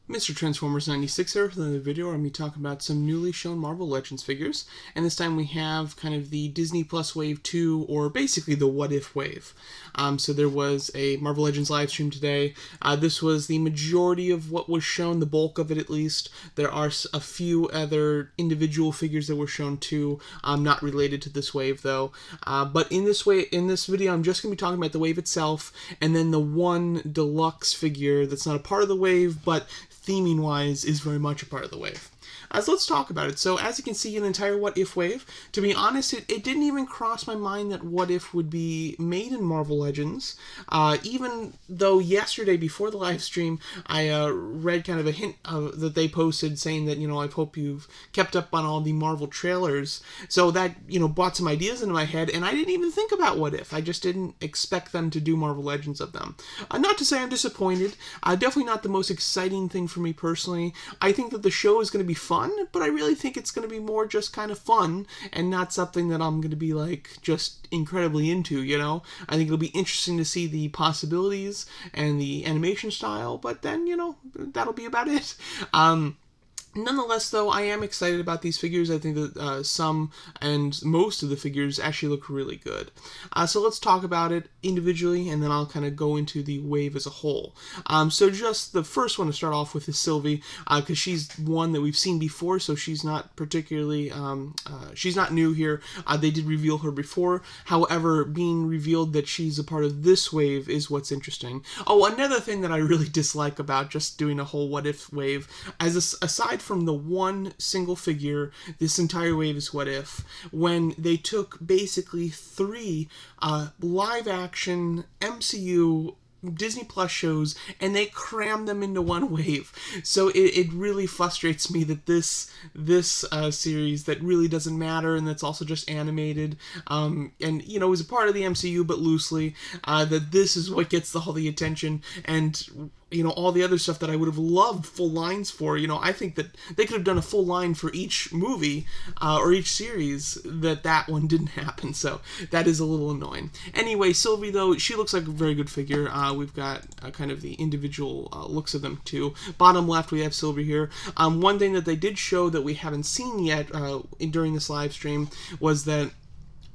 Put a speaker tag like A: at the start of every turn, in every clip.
A: Mr. Transformers 96 here with another video where I'm going to be talking about some newly shown Marvel Legends figures. And this time we have kind of the Disney Plus Wave 2, or basically the What If Wave. So there was a Marvel Legends live stream today. This was the majority of what was shown, the bulk of it at least. There are a few other individual figures that were shown too, not related to this wave though. But in this video, I'm just going to be talking about the wave itself, and then the one deluxe figure that's not a part of the wave, but theming-wise is very much a part of the wave. So let's talk about it. So as you can see, an entire What If wave. To be honest, it didn't even cross my mind that What If would be made in Marvel Legends. Even though yesterday, before the live stream, I read kind of a hint that they posted saying that, I hope you've kept up on all the Marvel trailers. So that, brought some ideas into my head, and I didn't even think about What If. I just didn't expect them to do Marvel Legends of them. Not to say I'm disappointed. Definitely not the most exciting thing for me personally. I think that the show is going to be fun, but I really think it's going to be more just kind of fun and not something that I'm going to be like just incredibly into, I think it'll be interesting to see the possibilities and the animation style, but then, that'll be about it. Nonetheless, though, I am excited about these figures. I think that some and most of the figures actually look really good. So let's talk about it individually, and then I'll kind of go into the wave as a whole. So just the first one to start off with is Sylvie, because she's one that we've seen before, so she's not particularly, she's not new here. They did reveal her before. However, being revealed that she's a part of this wave is what's interesting. Oh, another thing that I really dislike about just doing a whole What If wave, aside from the one single figure, this entire wave is What If, when they took basically three live-action MCU Disney Plus shows and they crammed them into one wave. So it really frustrates me that this series that really doesn't matter and that's also just animated and is a part of the MCU but loosely, that this is what gets all the attention, and all the other stuff that I would have loved full lines for. I think that they could have done a full line for each movie or each series. That one didn't happen, so that is a little annoying. Anyway, Sylvie, though, she looks like a very good figure. We've got kind of the individual looks of them, too. Bottom left, we have Sylvie here. One thing that they did show that we haven't seen yet during this live stream was that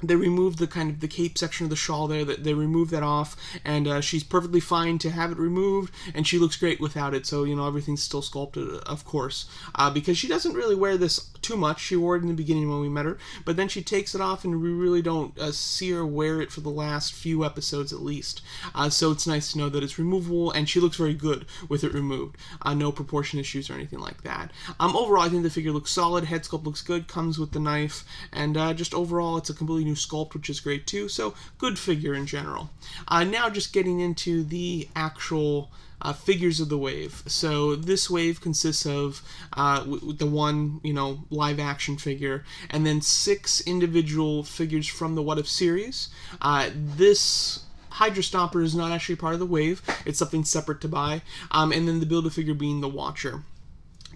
A: they removed the kind of the cape section of the shawl there. That they removed that off, and she's perfectly fine to have it removed, and she looks great without it. So everything's still sculpted, of course, because she doesn't really wear this too much. She wore it in the beginning when we met her, but then she takes it off, and we really don't see her wear it for the last few episodes at least. So it's nice to know that it's removable, and she looks very good with it removed. No proportion issues or anything like that. Overall, I think the figure looks solid. Head sculpt looks good. Comes with the knife, and just overall, it's a completely new sculpt, which is great too. So good figure in general. Now just getting into the actual figures of the wave. So this wave consists of the one, live action figure, and then 6 individual figures from the What If series. This Hydra Stomper is not actually part of the wave. It's something separate to buy. And then the Build-A-Figure being the Watcher.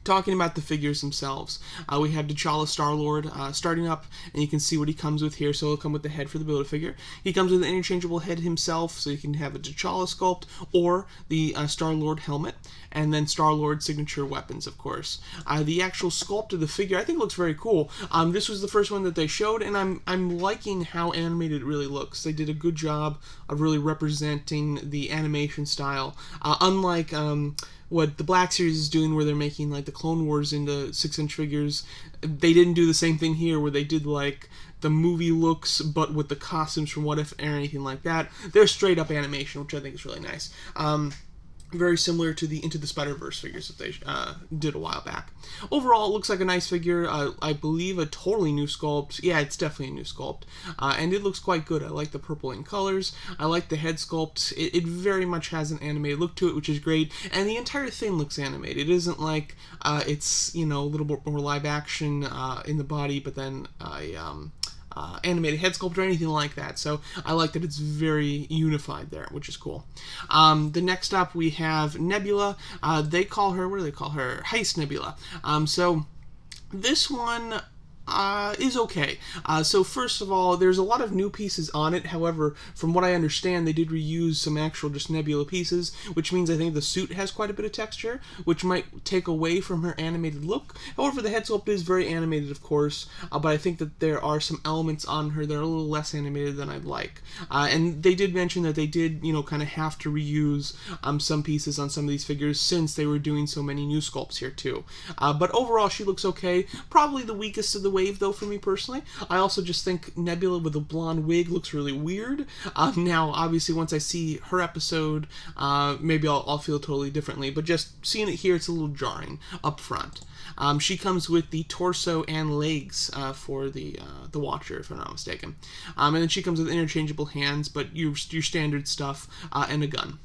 A: Talking about the figures themselves, we have T'Challa Star-Lord starting up, and you can see what he comes with here. So he'll come with the head for the Build-A-Figure. He comes with an interchangeable head himself, so you can have a T'Challa sculpt or the Star-Lord helmet, and then Star-Lord signature weapons, of course. The actual sculpt of the figure, I think, looks very cool. This was the first one that they showed, and I'm liking how animated it really looks. They did a good job of really representing the animation style, unlike what the Black Series is doing, where they're making like the Clone Wars into 6-inch figures. They didn't do the same thing here, where they did like the movie looks, but with the costumes from What If or anything like that. They're straight up animation, which I think is really nice. Very similar to the Into the Spider-Verse figures that they did a while back. Overall, it looks like a nice figure. I believe a totally new sculpt. Yeah, it's definitely a new sculpt. And it looks quite good. I like the purple in colors. I like the head sculpt. It very much has an animated look to it, which is great. And the entire thing looks animated. It isn't like it's, a little bit more live action in the body, but then animated head sculpt or anything like that. So I like that it's very unified there, which is cool. The next up we have Nebula. They call her, what do they call her? Heist Nebula. So this one, is okay. So first of all, there's a lot of new pieces on it. However, from what I understand, they did reuse some actual just Nebula pieces, which means I think the suit has quite a bit of texture, which might take away from her animated look. However, the head sculpt is very animated, of course, but I think that there are some elements on her that are a little less animated than I'd like. And they did mention that they did, kind of have to reuse some pieces on some of these figures since they were doing so many new sculpts here too. But overall, she looks okay. Probably the weakest of the wave, though, for me personally. I also just think Nebula with a blonde wig looks really weird. Now, obviously, once I see her episode, maybe I'll feel totally differently. But just seeing it here, it's a little jarring up front. She comes with the torso and legs for the Watcher, if I'm not mistaken. And then she comes with interchangeable hands, but your standard stuff, and a gun.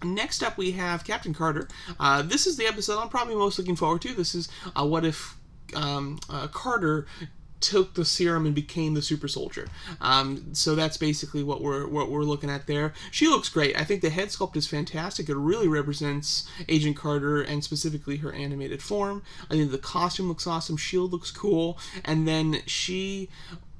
A: Next up, we have Captain Carter. This is the episode I'm probably most looking forward to. This is what if Carter took the serum and became the super soldier. So that's basically what we're looking at there. She looks great. I think the head sculpt is fantastic. It really represents Agent Carter and specifically her animated form. I think the costume looks awesome. Shield looks cool. And then she...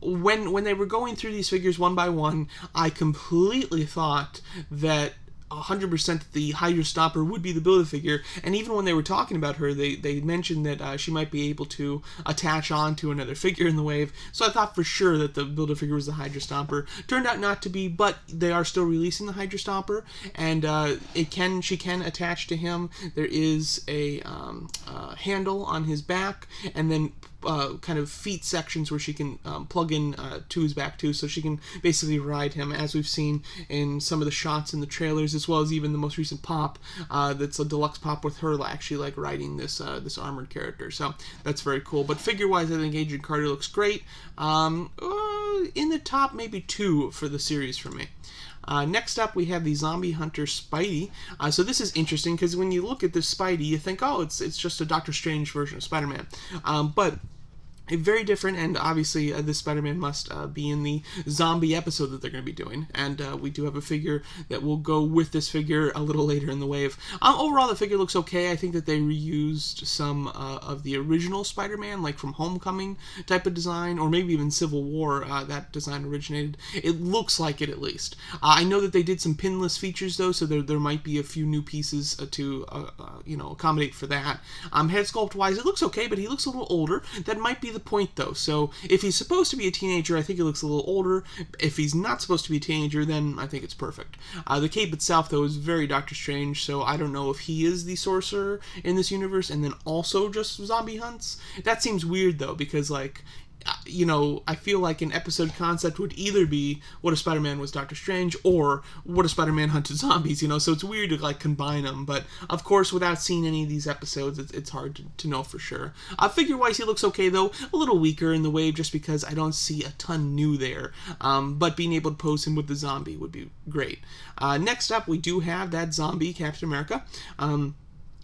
A: When they were going through these figures one by one, I completely thought that 100% the Hydra Stomper would be the Build-A-Figure, and even when they were talking about her, they mentioned that she might be able to attach on to another figure in the wave, so I thought for sure that the Build-A-Figure was the Hydra Stomper. Turned out not to be, but they are still releasing the Hydra Stomper, and she can attach to him. There is a handle on his back, and then kind of feet sections where she can plug in to his back too, so she can basically ride him, as we've seen in some of the shots in the trailers, as well as even the most recent pop that's a deluxe pop with her actually like riding this armored character. So that's very cool. But figure wise, I think Agent Carter looks great. In the top maybe 2 for the series for me. Next up, we have the Zombie Hunter Spidey. So this is interesting because when you look at this Spidey, you think, oh, it's just a Doctor Strange version of Spider-Man. But very different, and obviously this Spider-Man must be in the zombie episode that they're going to be doing, and we do have a figure that will go with this figure a little later in the wave. Overall, the figure looks okay. I think that they reused some of the original Spider-Man, like from Homecoming type of design, or maybe even Civil War, that design originated. It looks like it, at least. I know that they did some pinless features, though, so there might be a few new pieces to accommodate for that. Head sculpt-wise, it looks okay, but he looks a little older. That might be the point, though. So if he's supposed to be a teenager, I think he looks a little older. If he's not supposed to be a teenager, then I think it's perfect. The cape itself, though, is very Doctor Strange, so I don't know if he is the sorcerer in this universe and then also just zombie hunts. That seems weird, though, because, like, I feel like an episode concept would either be what if Spider-Man was Doctor Strange or what if Spider-Man hunted zombies, so it's weird to like combine them, but of course without seeing any of these episodes it's hard to know for sure. Figure-wise he looks okay though, a little weaker in the wave just because I don't see a ton new there, but being able to pose him with the zombie would be great. Next up we do have that zombie Captain America.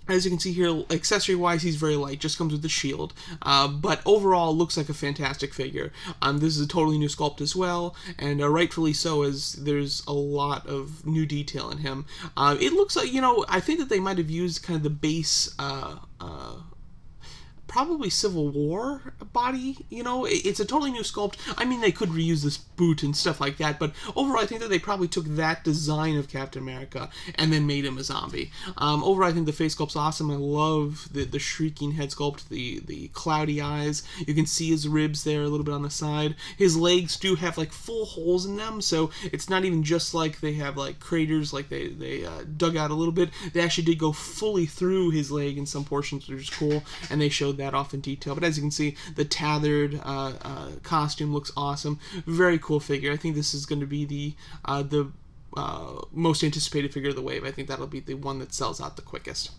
A: As you can see here, accessory-wise, he's very light, just comes with the shield, but overall looks like a fantastic figure. This is a totally new sculpt as well, and rightfully so, as there's a lot of new detail in him. It looks like, I think that they might have used kind of the base probably Civil War body, it's a totally new sculpt. I mean, they could reuse this boot and stuff like that, but overall I think that they probably took that design of Captain America and then made him a zombie. Overall I think the face sculpt's awesome. I love the shrieking head sculpt, the cloudy eyes. You can see his ribs there a little bit on the side. His legs do have like full holes in them, so it's not even just like they have like craters, like they dug out a little bit. They actually did go fully through his leg in some portions, which is cool, and they showed that off in detail. But as you can see, the tethered costume looks awesome. Very cool figure. I think this is going to be the most anticipated figure of the wave. I think that'll be the one that sells out the quickest.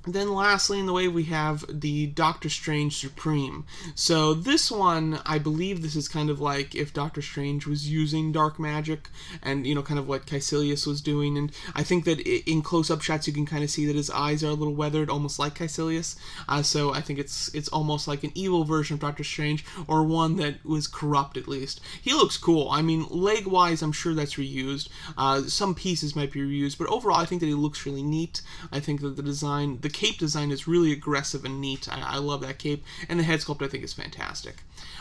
A: Then lastly in the wave we have the Doctor Strange Supreme. So this one, I believe this is kind of like if Doctor Strange was using dark magic and, kind of what Caecilius was doing. And I think that in close-up shots you can kind of see that his eyes are a little weathered, almost like Caecilius. So I think it's almost like an evil version of Doctor Strange, or one that was corrupt at least. He looks cool. I mean, leg-wise, I'm sure that's reused. Some pieces might be reused, but overall I think that he looks really neat. I think that the design, the cape design is really aggressive and neat. I love that cape, and the head sculpt I think is fantastic.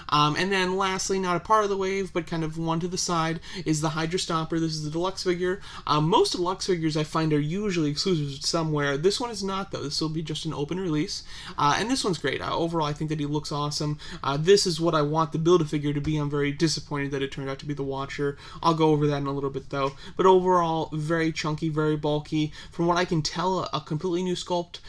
A: And then lastly, not a part of the wave, but kind of one to the side, is the Hydra Stomper. This is the deluxe figure. Most deluxe figures I find are usually exclusive somewhere. This one is not, though. This will be just an open release. And this one's great. Overall, I think that he looks awesome. This is what I want the Build-A-Figure to be. I'm very disappointed that it turned out to be the Watcher. I'll go over that in a little bit, though. But overall, very chunky, very bulky. From what I can tell, a completely new sculpt.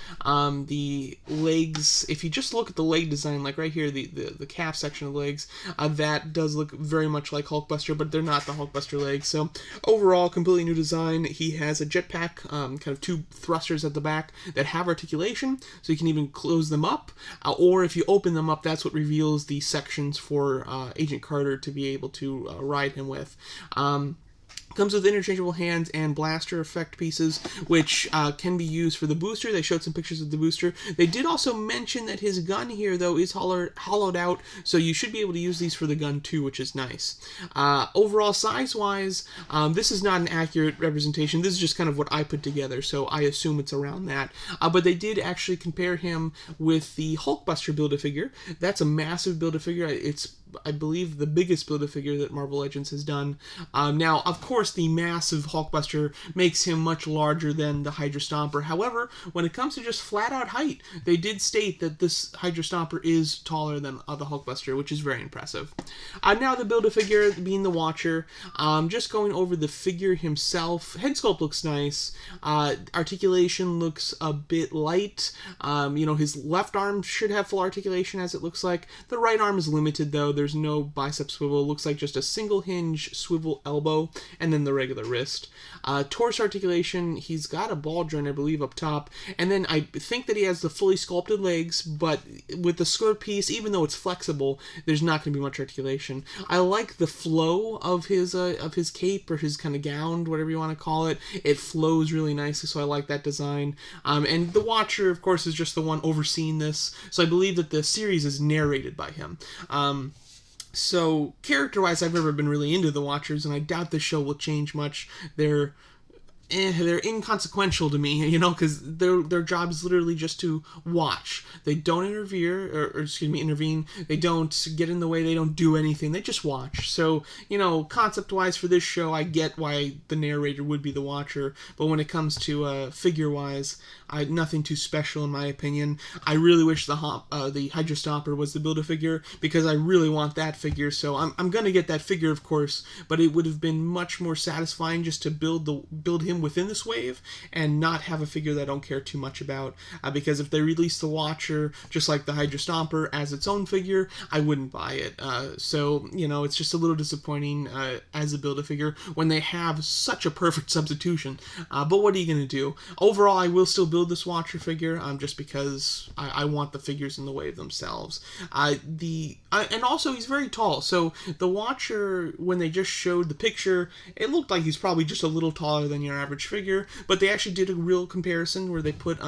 A: The legs, if you just look at the leg design, like right here, the calf section of legs, that does look very much like Hulkbuster, but they're not the Hulkbuster legs. So overall, completely new design. He has a jetpack, kind of two thrusters at the back that have articulation, so you can even close them up, or if you open them up, that's what reveals the sections for Agent Carter to be able to ride him with. Comes with interchangeable hands and blaster effect pieces, which can be used for the booster. They showed some pictures of the booster. They did also mention that his gun here, though, is hollowed out, so you should be able to use these for the gun, too, which is nice. Overall, size-wise, this is not an accurate representation. This is just kind of what I put together, so I assume it's around that. But they did actually compare him with the Hulkbuster Build-A-Figure. That's a massive Build-A-Figure. It's, I believe, the biggest Build-A-Figure that Marvel Legends has done. Now, of course, the massive Hulkbuster makes him much larger than the Hydra Stomper. However, when it comes to just flat-out height, they did state that this Hydra Stomper is taller than the Hulkbuster, which is very impressive. Now, the Build-A-Figure being the Watcher. Just going over the figure himself. Head sculpt looks nice. Articulation looks a bit light. His left arm should have full articulation, as it looks like. The right arm is limited, though. There's no bicep swivel. It looks like just a single hinge swivel elbow, and then the regular wrist. Torso articulation, he's got a ball joint, I believe, up top, and then I think that he has the fully sculpted legs, but with the skirt piece, even though it's flexible, there's not going to be much articulation. I like the flow of his cape, or his kind of gown, whatever you want to call it. It flows really nicely, so I like that design. And the Watcher, of course, is just the one overseeing this, so I believe that the series is narrated by him. So, character-wise, I've never been really into the Watchers, and I doubt this show will change much. They're inconsequential to me, because their job is literally just to watch. They don't intervene. They don't get in the way. They don't do anything. They just watch. So, concept-wise for this show, I get why the narrator would be the Watcher, but when it comes to figure-wise, nothing too special in my opinion. I really wish the Hydra Stomper was the Build-A-Figure, because I really want that figure, so I'm going to get that figure, of course, but it would have been much more satisfying just to build him within this wave and not have a figure that I don't care too much about, because if they release the Watcher just like the Hydra Stomper as its own figure, I wouldn't buy it. So it's just a little disappointing as a Build-A-Figure when they have such a perfect substitution, but what are you going to do? Overall, I will still build this Watcher figure, just because I want the figures in the wave themselves. And also, he's very tall, so the Watcher, when they just showed the picture, it looked like he's probably just a little taller than your average figure, but they actually did a real comparison where they put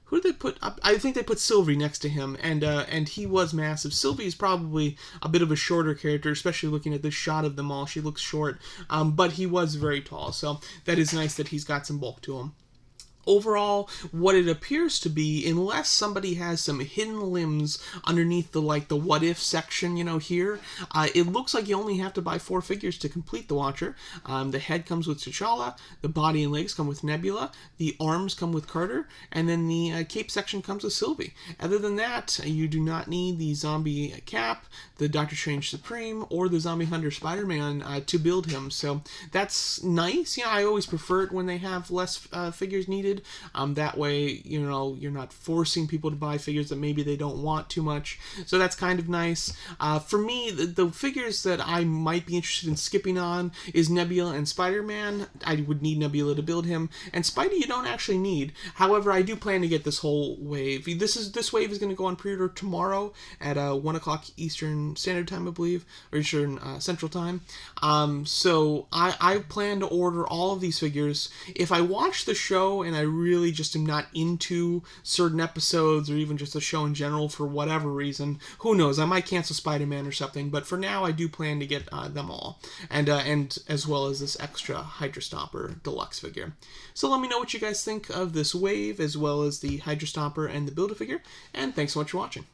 A: who did they put up? I think they put Sylvie next to him, and he was massive. Sylvie is probably a bit of a shorter character, especially looking at this shot of them all. She looks short, but he was very tall, so that is nice that he's got some bulk to him. Overall, what it appears to be, unless somebody has some hidden limbs underneath the what if section, here, it looks like you only have to buy 4 figures to complete the Watcher. The head comes with T'Challa, the body and legs come with Nebula, the arms come with Carter, and then the cape section comes with Sylvie. Other than that, you do not need the zombie Cap, the Doctor Strange Supreme, or the zombie hunter Spider-Man to build him, so that's nice. I always prefer it when they have less figures needed. That way, you're not forcing people to buy figures that maybe they don't want too much. So that's kind of nice. For me, the figures that I might be interested in skipping on is Nebula and Spider-Man. I would need Nebula to build him. And Spidey you don't actually need. However, I do plan to get this whole wave. This wave is going to go on pre-order tomorrow at 1 o'clock Eastern Standard Time, I believe, or Eastern Central Time. So I plan to order all of these figures. If I watch the show and I really just am not into certain episodes or even just the show in general for whatever reason, who knows, I might cancel Spider-Man or something, but for now I do plan to get them all, and as well as this extra Hydra Stomper deluxe figure. So let me know what you guys think of this wave, as well as the Hydra Stomper and the Build-A-Figure, and thanks so much for watching.